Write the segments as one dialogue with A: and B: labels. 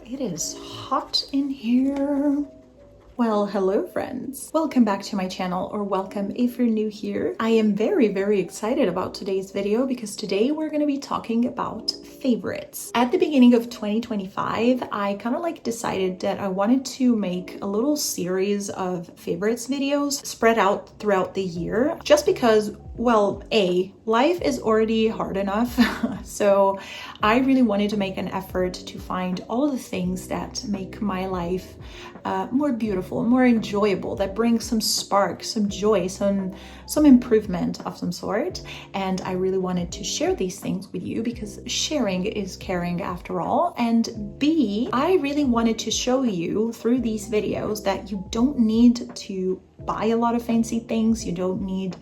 A: It is hot in here. Well, hello friends. Welcome back to my channel, or welcome if you're new here. I am very excited about today's video because today we're going to be talking about favorites. At the beginning of 2025, I kind of decided that I wanted to make a little series of favorites videos spread out throughout the year, just because, well, life is already hard enough. So I really wanted to make an effort to find all the things that make my life more beautiful, more enjoyable, that brings some spark, some joy, some improvement of some sort. And I really wanted to share these things with you because sharing is caring after all. And B, I really wanted to show you through these videos that you don't need to buy a lot of fancy things. You don't need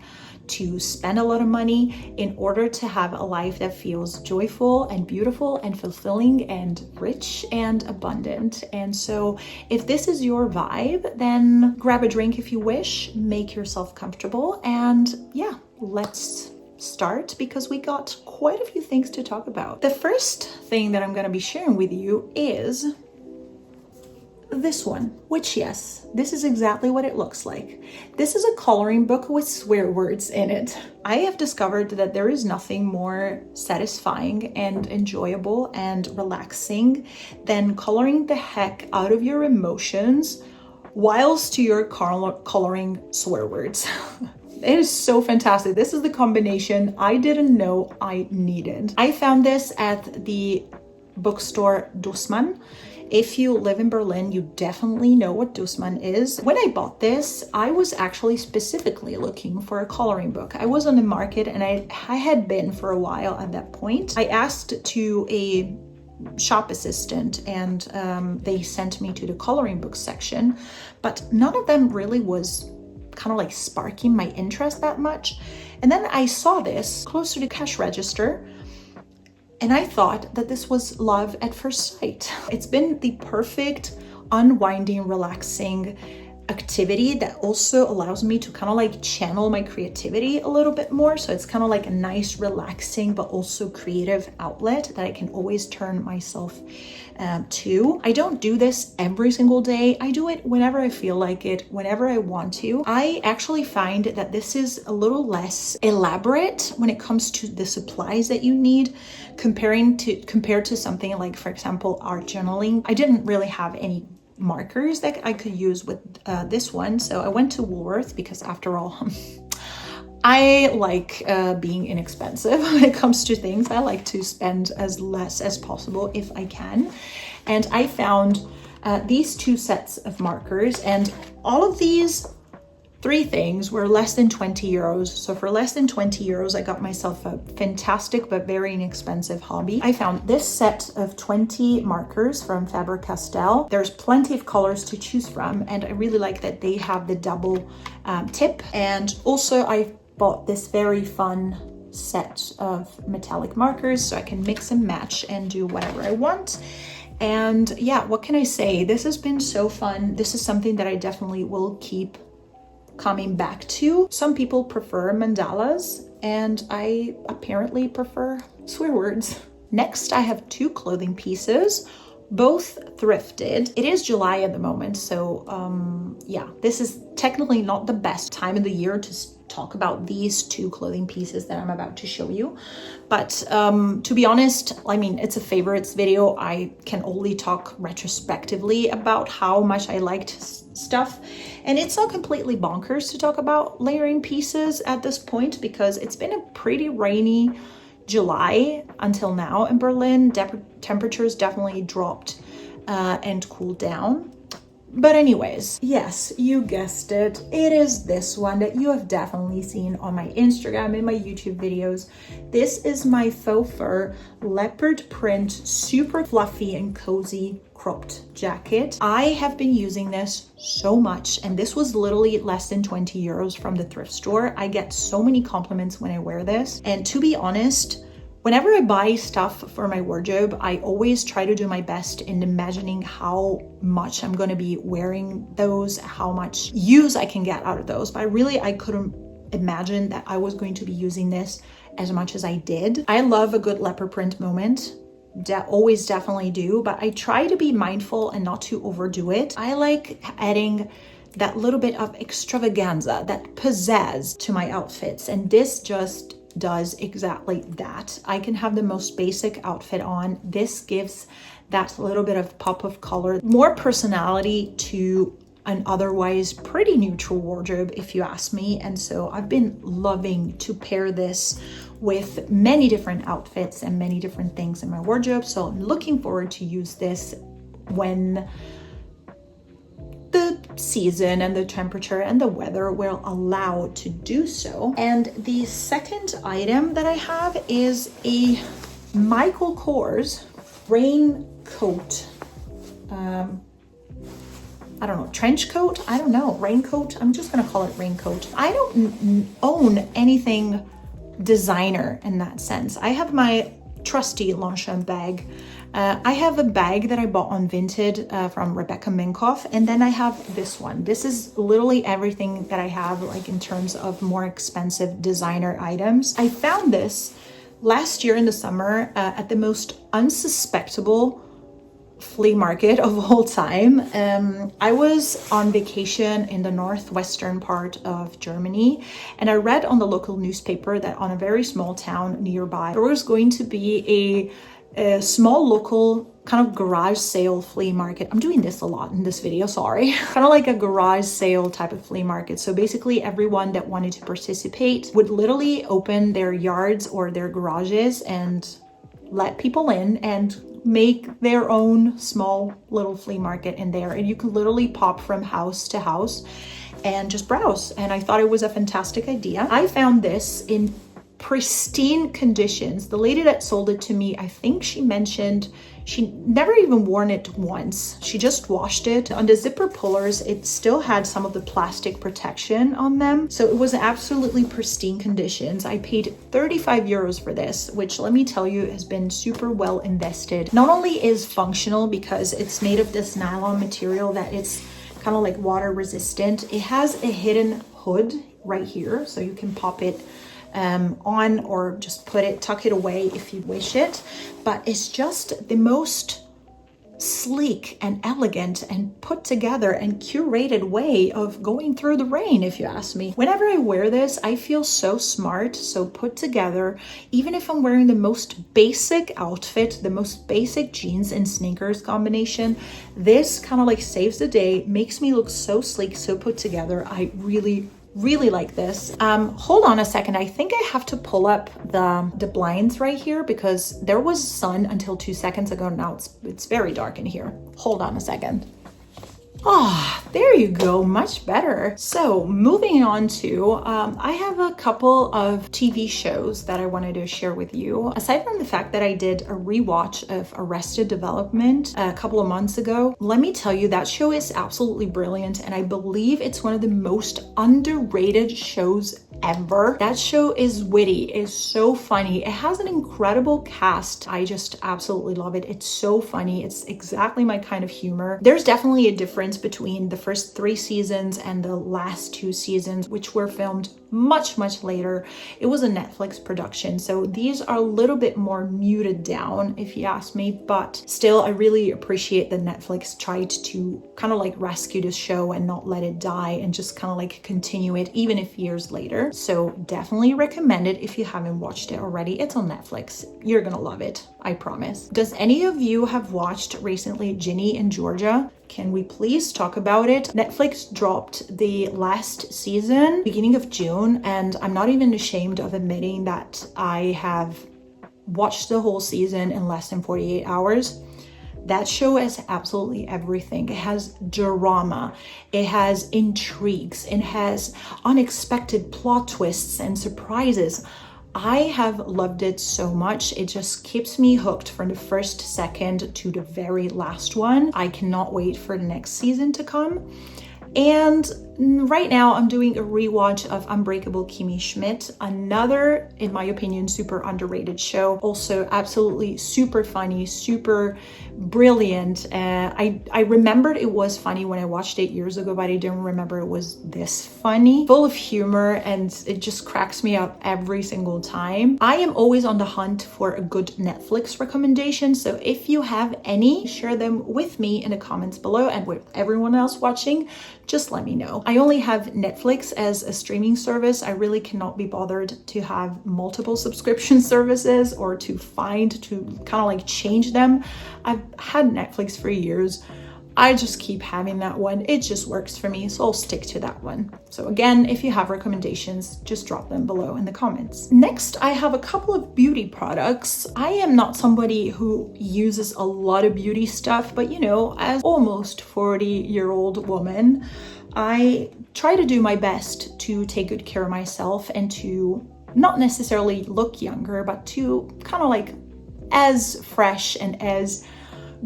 A: to spend a lot of money in order to have a life that feels joyful and beautiful and fulfilling and rich and abundant. And so if this is your vibe, then grab a drink if you wish, make yourself comfortable, and yeah, let's start because we got quite a few things to talk about. The first thing that I'm going to be sharing with you is this one, which, yes, this is exactly what it looks like. This is a coloring book with swear words in it. I have discovered that there is nothing more satisfying and enjoyable and relaxing than coloring the heck out of your emotions whilst you're coloring swear words. It is so fantastic. This is the combination I didn't know I needed. I found this at the bookstore Dussmann. If you live in Berlin, you definitely know what Dussmann is. When I bought this, I was actually specifically looking for a coloring book. I was on the market and I had been for a while at that point. I asked to a shop assistant and they sent me to the coloring book section, but none of them really was kind of sparking my interest that much. And then I saw this close to the cash register, and I thought that this was love at first sight. It's been the perfect, unwinding, relaxing activity that also allows me to kind of channel my creativity a little bit more. So it's kind of a nice, relaxing, but also creative outlet that I can always turn myself to. I don't do this every single day. I do it whenever I feel like it, whenever I want to. I actually find that this is a little less elaborate when it comes to the supplies that you need compared to something like, for example, art journaling. I didn't really have any markers that I could use with this one, so I went to Woolworth because, after all, I like being inexpensive when it comes to things. I like to spend as less as possible if I can, and I found these two sets of markers, and all of these three things were less than 20 euros. So for less than 20 euros, I got myself a fantastic but very inexpensive hobby. I found this set of 20 markers from Faber-Castell. There's plenty of colors to choose from, and I really like that they have the double tip. And also I bought this very fun set of metallic markers so I can mix and match and do whatever I want. And yeah, what can I say? This has been so fun. This is something that I definitely will keep coming back to. Some people prefer mandalas, and I apparently prefer swear words. Next, I have two clothing pieces, both thrifted. It is July at the moment, so yeah, this is technically not the best time of the year to talk about these two clothing pieces that I'm about to show you. But to be honest, I mean, it's a favorites video. I can only talk retrospectively about how much I liked stuff. And it's not completely bonkers to talk about layering pieces at this point because it's been a pretty rainy July until now in Berlin. Temperatures definitely dropped and cooled down. But anyways, yes, you guessed it. It is this one that you have definitely seen on my Instagram and my YouTube videos. This is my faux fur leopard print, super fluffy and cozy cropped jacket. I have been using this so much, and this was literally less than 20 euros from the thrift store. I get so many compliments when I wear this. And to be honest, whenever I buy stuff for my wardrobe, I always try to do my best in imagining how much I'm going to be wearing those, how much use I can get out of those. But I couldn't imagine that I was going to be using this as much as I did. I love a good leopard print moment. always definitely do, but I try to be mindful and not to overdo it. I like adding that little bit of extravaganza, that pizzazz to my outfits, and this just does exactly that. I can have the most basic outfit on. This gives that little bit of pop of color, more personality to an otherwise pretty neutral wardrobe, if you ask me. And so I've been loving to pair this with many different outfits and many different things in my wardrobe. So I'm looking forward to use this when the season and the temperature and the weather will allow to do so. And the second item that I have is a Michael Kors raincoat. I don't know, trench coat? I don't know, raincoat? I'm just gonna call it raincoat. I don't own anything designer in that sense. I have my trusty Longchamp bag. I have a bag that I bought on Vinted from Rebecca Minkoff, and then I have this one. This is literally everything that I have, like in terms of more expensive designer items. I found this last year in the summer at the most unsuspectable flea market of all time. I was on vacation in the northwestern part of Germany, and I read on the local newspaper that on a very small town nearby there was going to be a small local kind of garage sale flea market. I'm doing this a lot in this video, sorry. Kind of like a garage sale type of flea market. So basically everyone that wanted to participate would literally open their yards or their garages and let people in and make their own small little flea market in there, and you could literally pop from house to house and just browse. And I thought it was a fantastic idea. I found this in pristine conditions. The lady that sold it to me, I think she mentioned she never even worn it once. She just washed it. On the zipper pullers, it still had some of the plastic protection on them. So it was absolutely pristine conditions. I paid 35 euros for this, which let me tell you has been super well invested. Not only is functional because it's made of this nylon material that it's kind of like water resistant, it has a hidden hood right here, so you can pop it on or just tuck it away if you wish it. But it's just the most sleek and elegant and put together and curated way of going through the rain, if you ask me. Whenever I wear this, I feel so smart, so put together. Even if I'm wearing the most basic outfit, the most basic jeans and sneakers combination, this kind of like saves the day, makes me look so sleek, so put together. I really like this. Hold on a second. I think I have to pull up the blinds right here because there was sun until 2 seconds ago. Now it's very dark in here. Hold on a second. Ah, there you go, much better. So moving on to, I have a couple of TV shows that I wanted to share with you. Aside from the fact that I did a rewatch of Arrested Development a couple of months ago, let me tell you that show is absolutely brilliant, and I believe it's one of the most underrated shows ever. That show is witty, is so funny. It has an incredible cast. I just absolutely love it. It's so funny. It's exactly my kind of humor. There's definitely a difference between the first 3 seasons and the last 2 seasons, which were filmed much later. It was a Netflix production, so these are a little bit more muted down, if you ask me, but still I really appreciate that Netflix tried to kind of like rescue this show and not let it die and just kind of like continue it even if years later. So definitely recommend it if you haven't watched it already. It's on Netflix. You're gonna love it, I promise. Does any of you have watched recently Ginny and Georgia? Can we please talk about it? Netflix dropped the last season beginning of June, and I'm not even ashamed of admitting that I have watched the whole season in less than 48 hours. That show has absolutely everything. It has drama, it has intrigues, it has unexpected plot twists and surprises. I have loved it so much. It just keeps me hooked from the first second to the very last one. I cannot wait for the next season to come. And right now I'm doing a rewatch of Unbreakable Kimmy Schmidt, another, in my opinion, super underrated show. Also absolutely super funny, super brilliant. I remembered it was funny when I watched it years ago, but I didn't remember it was this funny, full of humor, and it just cracks me up every single time. I am always on the hunt for a good Netflix recommendation, so if you have any, share them with me in the comments below, and with everyone else watching, just let me know. I only have Netflix as a streaming service. I really cannot be bothered to have multiple subscription services or to kind of like change them. I've had Netflix for years. I just keep having that one. It just works for me, so I'll stick to that one. So again, if you have recommendations, just drop them below in the comments. Next, I have a couple of beauty products. I am not somebody who uses a lot of beauty stuff, but you know, as almost 40-year-old woman, I try to do my best to take good care of myself and to not necessarily look younger, but to kind of like as fresh and as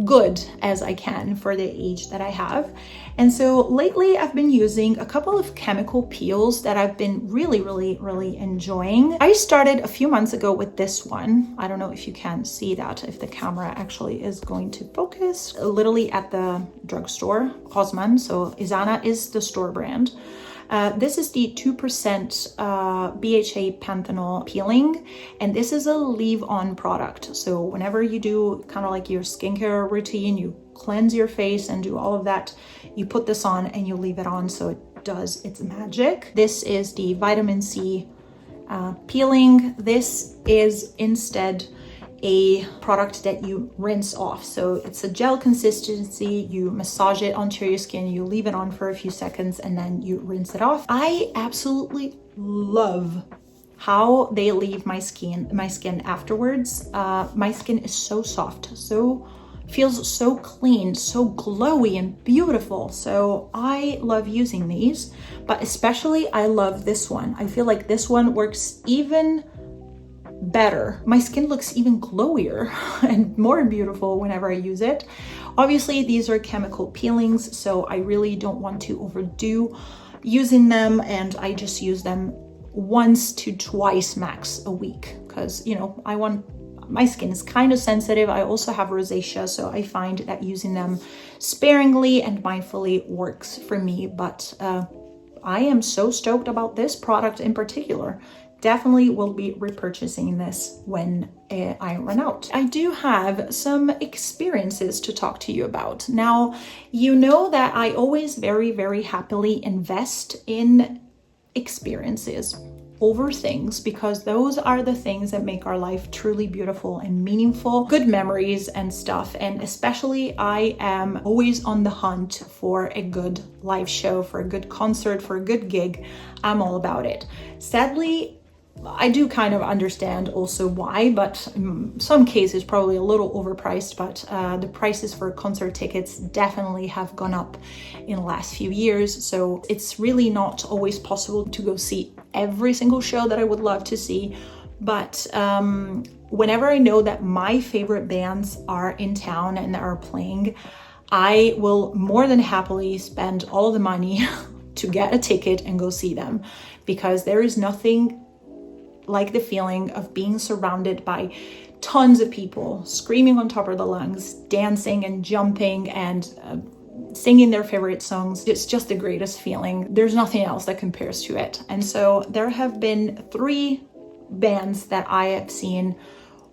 A: good as I can for the age that I have. And so lately I've been using a couple of chemical peels that I've been really enjoying. I started a few months ago with this one. I don't know if you can see that, if the camera actually is going to focus. Literally at the drugstore, Osman, so Isana is the store brand. This is the 2% BHA panthenol peeling, and this is a leave-on product. So whenever you do kind of like your skincare routine, you cleanse your face and do all of that, you put this on and you leave it on so it does its magic. This is the vitamin C peeling. This is instead a product that you rinse off. So it's a gel consistency, you massage it onto your skin, you leave it on for a few seconds, and then you rinse it off. I absolutely love how they leave my skin afterwards. My skin is so soft, feels so clean, so glowy and beautiful. So I love using these, but especially I love this one. I feel like this one works even better. My skin looks even glowier and more beautiful whenever I use it. Obviously, these are chemical peelings, so I really don't want to overdo using them, and I just use them once to twice max a week because, you know, my skin is kind of sensitive. I also have rosacea, so I find that using them sparingly and mindfully works for me. But I am so stoked about this product in particular. Definitely will be repurchasing this when I run out. I do have some experiences to talk to you about. Now, you know that I always very happily invest in experiences over things, because those are the things that make our life truly beautiful and meaningful, good memories and stuff. And especially I am always on the hunt for a good live show, for a good concert, for a good gig. I'm all about it. Sadly, I do kind of understand also why, but in some cases probably a little overpriced, but the prices for concert tickets definitely have gone up in the last few years. So it's really not always possible to go see every single show that I would love to see. But whenever I know that my favorite bands are in town and are playing, I will more than happily spend all the money to get a ticket and go see them, because there is nothing like the feeling of being surrounded by tons of people screaming on top of the lungs, dancing and jumping and singing their favorite songs. It's just the greatest feeling. There's nothing else that compares to it. And so there have been 3 bands that I have seen,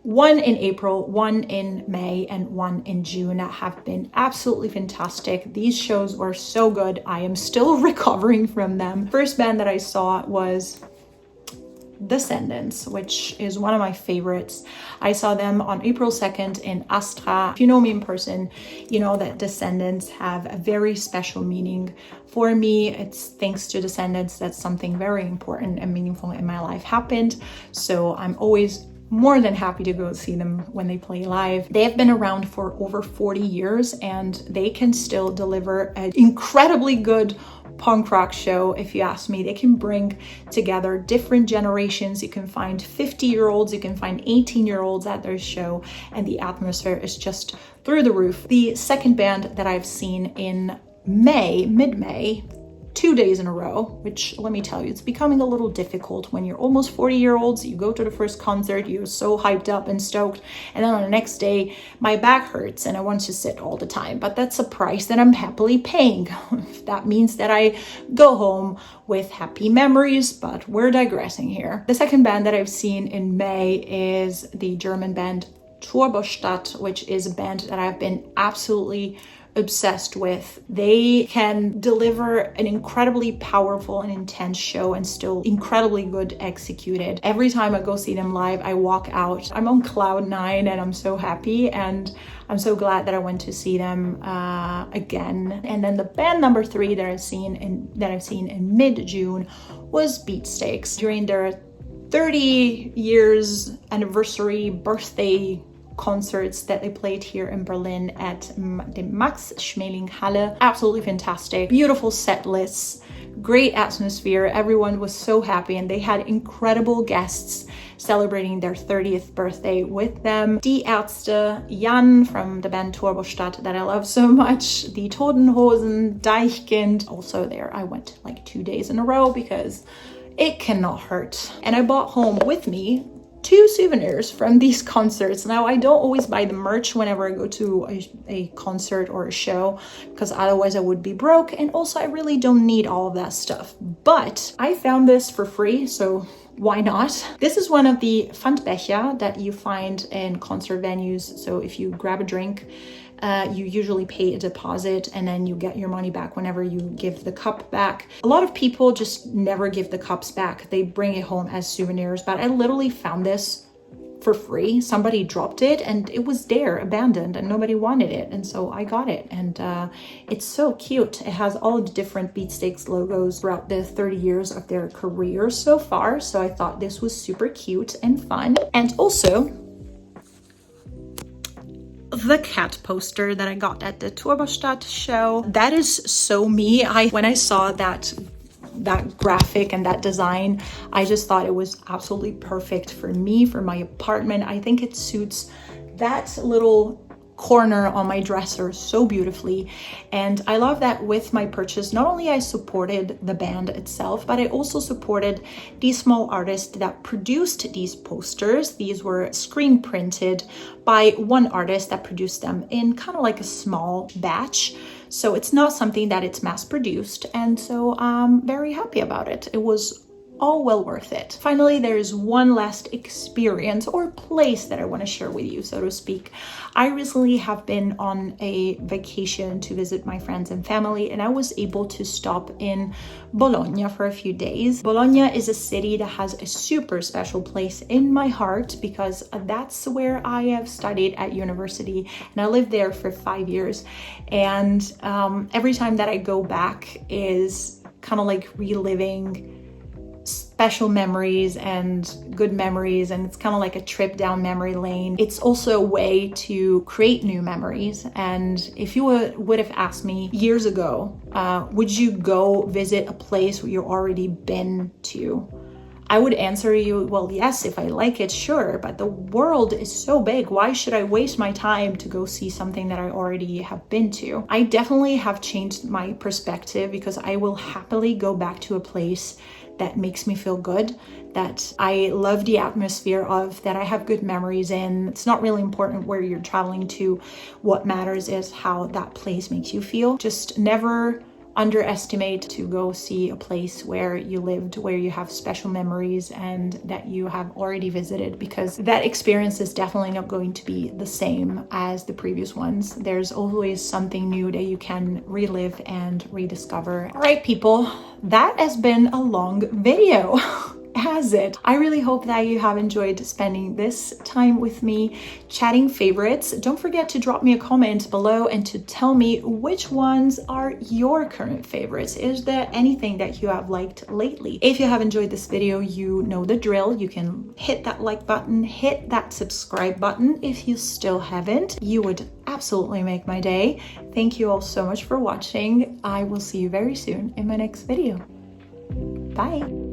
A: one in April, one in May, and one in June, that have been absolutely fantastic. These shows were so good. I am still recovering from them. First band that I saw was Descendants, which is one of my favorites. I saw them on April 2nd in Astra. If you know me in person, you know that Descendants have a very special meaning for me. It's thanks to Descendants that something very important and meaningful in my life happened. So I'm always more than happy to go see them when they play live. They have been around for over 40 years and they can still deliver an incredibly good punk rock show. If you ask me, they can bring together different generations. You can find 50-year-olds, you can find 18-year-olds at their show, and the atmosphere is just through the roof. The second band that I've seen in May, mid-May 2 days in a row, which let me tell you, it's becoming a little difficult when you're almost 40-year-olds. You go to the first concert, you're so hyped up and stoked, and then on the next day, my back hurts and I want to sit all the time. But that's a price that I'm happily paying. That means that I go home with happy memories, but we're digressing here. The second band that I've seen in May is the German band Turbostadt, which is a band that I've been absolutely obsessed with. They can deliver an incredibly powerful and intense show and still incredibly good executed. Every time I go see them live, I walk out, I'm on cloud 9 and I'm so happy, and I'm so glad that I went to see them again. And then the band number 3 that I've seen in mid-June was Beatsteaks. During their 30 years anniversary birthday concerts that they played here in Berlin at the Max Schmeling Halle. Absolutely fantastic. Beautiful set lists, great atmosphere. Everyone was so happy and they had incredible guests celebrating their 30th birthday with them. Die Ärzte, Jan from the band Turbostadt that I love so much, the Totenhosen, Deichkind. Also there, I went like 2 days in a row because it cannot hurt. And I brought home with me 2 souvenirs from these concerts. Now, I don't always buy the merch whenever I go to a concert or a show, because otherwise I would be broke. And also I really don't need all of that stuff. But I found this for free, so why not? This is one of the Pfandbecher that you find in concert venues. So if you grab a drink, you usually pay a deposit and then you get your money back whenever you give the cup back. A lot of people just never give the cups back. They bring it home as souvenirs, but I literally found this for free. Somebody dropped it and it was there abandoned and nobody wanted it. And so I got it, and it's so cute. It has all the different Beatsteaks logos throughout the 30 years of their career so far. So I thought this was super cute and fun. And also, the cat poster that I got at the Turbostadt show. That is so me. When I saw that graphic and that design, I just thought it was absolutely perfect for me, for my apartment. I think it suits that little corner on my dresser so beautifully. And I love that with my purchase, not only I supported the band itself, but I also supported these small artists that produced these posters. These were screen printed by one artist that produced them in kind of like a small batch. So it's not something that it's mass produced. And so I'm very happy about it. It was all well worth it. Finally, there is one last experience or place that I want to share with you, so to speak. I recently have been on a vacation to visit my friends and family, and I was able to stop in Bologna for a few days. Bologna is a city that has a super special place in my heart because that's where I have studied at university, and I lived there for 5 years. And every time that I go back is kind of like reliving special memories and good memories, and it's kind of like a trip down memory lane. It's also a way to create new memories. And if you would have asked me years ago, would you go visit a place where you've already been to? I would answer you, well, yes, if I like it, sure, but the world is so big. Why should I waste my time to go see something that I already have been to? I definitely have changed my perspective because I will happily go back to a place that makes me feel good, that I love the atmosphere of, that I have good memories in. It's not really important where you're traveling to. What matters is how that place makes you feel. Just never underestimate to go see a place where you lived, where you have special memories and that you have already visited, because that experience is definitely not going to be the same as the previous ones. There's always something new that you can relive and rediscover. All right, people, that has been a long video. Has it? I really hope that you have enjoyed spending this time with me chatting favorites. Don't forget to drop me a comment below and to tell me which ones are your current favorites. Is there anything that you have liked lately? If you have enjoyed this video, you know the drill. You can hit that like button, hit that subscribe button if you still haven't. You would absolutely make my day. Thank you all so much for watching. I will see you very soon in my next video. Bye.